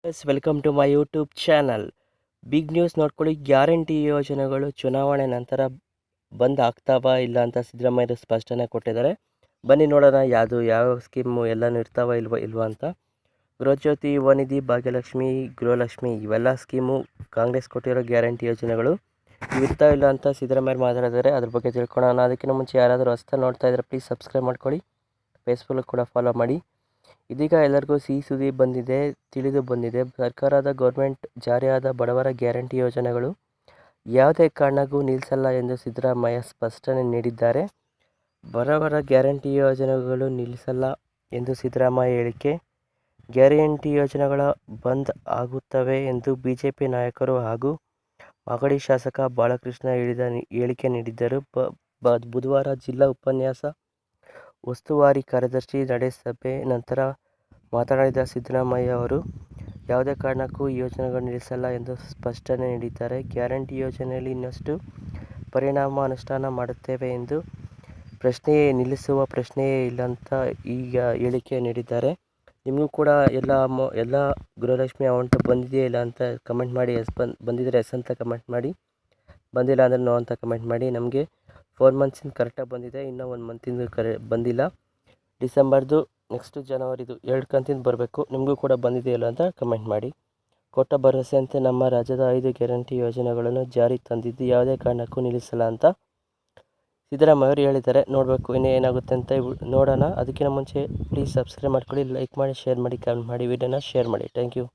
Welcome to my YouTube channel. Big news ನೋಡ್ಕೊಳ್ಳಿ. Guarantee ಯೋಜನೆಗಳು ಚುನಾವಣೆ ನಂತರ ಬಂದ್ ಆಗ್ತಾವಾ ಇಲ್ಲ ಅಂತ ಸಿದ್ದರಾಮಯ್ಯ ಸ್ಪಷ್ಟನೆ ಕೊಟ್ಟಿದ್ದಾರೆ. ಬನ್ನಿ ನೋಡೋಣ ಯಾವ ಸ್ಕೀಮು ಎಲ್ಲನೂ ಇಲ್ವಾ ಅಂತ. ಗೃಹಜ್ಯೋತಿ, ಯುವನಿಧಿ, ಭಾಗ್ಯಲಕ್ಷ್ಮಿ, ಗೃಹಲಕ್ಷ್ಮಿ ಇವೆಲ್ಲ ಸ್ಕೀಮು ಕಾಂಗ್ರೆಸ್ ಕೊಟ್ಟಿರೋ ಗ್ಯಾರಂಟಿ ಯೋಜನೆಗಳು ಇರ್ತಾವ ಇಲ್ಲ ಅಂತ ಸಿದ್ದರಾಮಯ್ಯ ಮಾತಾಡಿದ್ದಾರೆ. ಅದ್ರ ಬಗ್ಗೆ ತಿಳ್ಕೊಳ್ಳೋಣ. ಅದಕ್ಕಿಂತ ಮುಂಚೆ ಯಾರಾದರೂ ಹೊಸ್ತಾ ನೋಡ್ತಾ ಇದ್ರೆ ಪ್ಲೀಸ್ ಸಬ್ಸ್ಕ್ರೈಬ್ ಮಾಡ್ಕೊಳ್ಳಿ. ಫೇಸ್ಬುಕ್ ಕೂಡ ಫಾಲೋ ಮಾಡಿ. ಇದೀಗ ಎಲ್ಲರಿಗೂ ಸಿಹಿ ಸುದ್ದಿ ತಿಳಿದು ಬಂದಿದೆ. ಸರ್ಕಾರದ ಗೌರ್ಮೆಂಟ್ ಜಾರಿಯಾದ ಬಡವರ ಗ್ಯಾರಂಟಿ ಯೋಜನೆಗಳು ಯಾವುದೇ ಕಾರಣಕ್ಕೂ ನಿಲ್ಲಿಸಲ್ಲ ಎಂದು ಸಿದ್ದರಾಮಯ್ಯ ಸ್ಪಷ್ಟನೆ ನೀಡಿದ್ದಾರೆ. ಬಡವರ ಗ್ಯಾರಂಟಿ ಯೋಜನೆಗಳು ನಿಲ್ಲಿಸಲ್ಲ ಎಂದು ಸಿದ್ದರಾಮಯ್ಯ ಹೇಳಿಕೆ. ಗ್ಯಾರಂಟಿ ಯೋಜನೆಗಳ ಬಂದ್ ಆಗುತ್ತವೆ ಎಂದು ಬಿಜೆಪಿ ನಾಯಕರು ಹಾಗೂ ಮಾಗಡಿ ಶಾಸಕ ಬಾಲಕೃಷ್ಣ ಹೇಳಿಕೆ ನೀಡಿದ್ದರು. ಬುಧವಾರ ಜಿಲ್ಲಾ ಉಪನ್ಯಾಸ ಉಸ್ತುವಾರಿ ಕಾರ್ಯದರ್ಶಿ ನಡೆಸಭೆ ನಂತರ ಮಾತನಾಡಿದ ಸಿದ್ದರಾಮಯ್ಯ ಅವರು ಯಾವುದೇ ಕಾರಣಕ್ಕೂ ಈ ಯೋಜನೆಗಳು ನಿಲ್ಲಿಸಲ್ಲ ಎಂದು ಸ್ಪಷ್ಟನೆ ನೀಡಿದ್ದಾರೆ. ಗ್ಯಾರಂಟಿ ಯೋಜನೆಯಲ್ಲಿ ಇನ್ನಷ್ಟು ಪರಿಣಾಮ ಅನುಷ್ಠಾನ ಮಾಡುತ್ತೇವೆ ಎಂದು ನಿಲ್ಲಿಸುವ ಪ್ರಶ್ನೆಯೇ ಇಲ್ಲ ಅಂತ ಈಗ ಹೇಳಿಕೆ ನೀಡಿದ್ದಾರೆ. ನಿಮಗೂ ಕೂಡ ಎಲ್ಲ ಗೃಹಲಕ್ಷ್ಮಿ ಅಮೌಂಟ್ ಬಂದಿದೆಯಾ ಇಲ್ಲ ಅಂತ ಕಮೆಂಟ್ ಮಾಡಿ. ಬಂದಿದ್ದರೆ ಎಸ್ ಅಂತ ಕಮೆಂಟ್ ಮಾಡಿ, ಬಂದಿಲ್ಲ ಅಂದರೆ ನೋ ಅಂತ ಕಮೆಂಟ್ ಮಾಡಿ. ನಮಗೆ 4 ಮಂತ್ಸಿಂದ ಕರೆಕ್ಟಾಗಿ ಬಂದಿದೆ, ಇನ್ನೂ 1 ಮಂತಿಂದು ಬಂದಿಲ್ಲ. ಡಿಸೆಂಬರ್ದು ನೆಕ್ಸ್ಟ್ ಜನವರಿದು 2 ಕಂತಿಂದು ಬರಬೇಕು. ನಿಮಗೂ ಕೂಡ ಬಂದಿದೆಯಲ್ಲ ಅಂತ ಕಮೆಂಟ್ ಮಾಡಿ. ಕೊಟ್ಟ ಭರವಸೆಯಂತೆ ನಮ್ಮ ರಾಜ್ಯದ 5 ಗ್ಯಾರಂಟಿ ಯೋಜನೆಗಳನ್ನು ಜಾರಿ ತಂದಿದ್ದು ಯಾವುದೇ ಕಾರಣಕ್ಕೂ ನಿಲ್ಲಿಸಲ್ಲ ಅಂತ ಸಿದ್ದರಾಮಯ್ಯ ಅವರು ಹೇಳಿದ್ದಾರೆ. ನೋಡಬೇಕು ಇನ್ನೂ ಏನಾಗುತ್ತೆ ಅಂತ ನೋಡೋಣ. ಅದಕ್ಕಿಂತ ಮುಂಚೆ ಪ್ಲೀಸ್ ಸಬ್ಸ್ಕ್ರೈಬ್ ಮಾಡ್ಕೊಳ್ಳಿ, ಲೈಕ್ ಮಾಡಿ, ಶೇರ್ ಮಾಡಿ, ಕಮೆಂಟ್ ಮಾಡಿ, ವಿಡಿಯೋನ ಶೇರ್ ಮಾಡಿ. Thank you.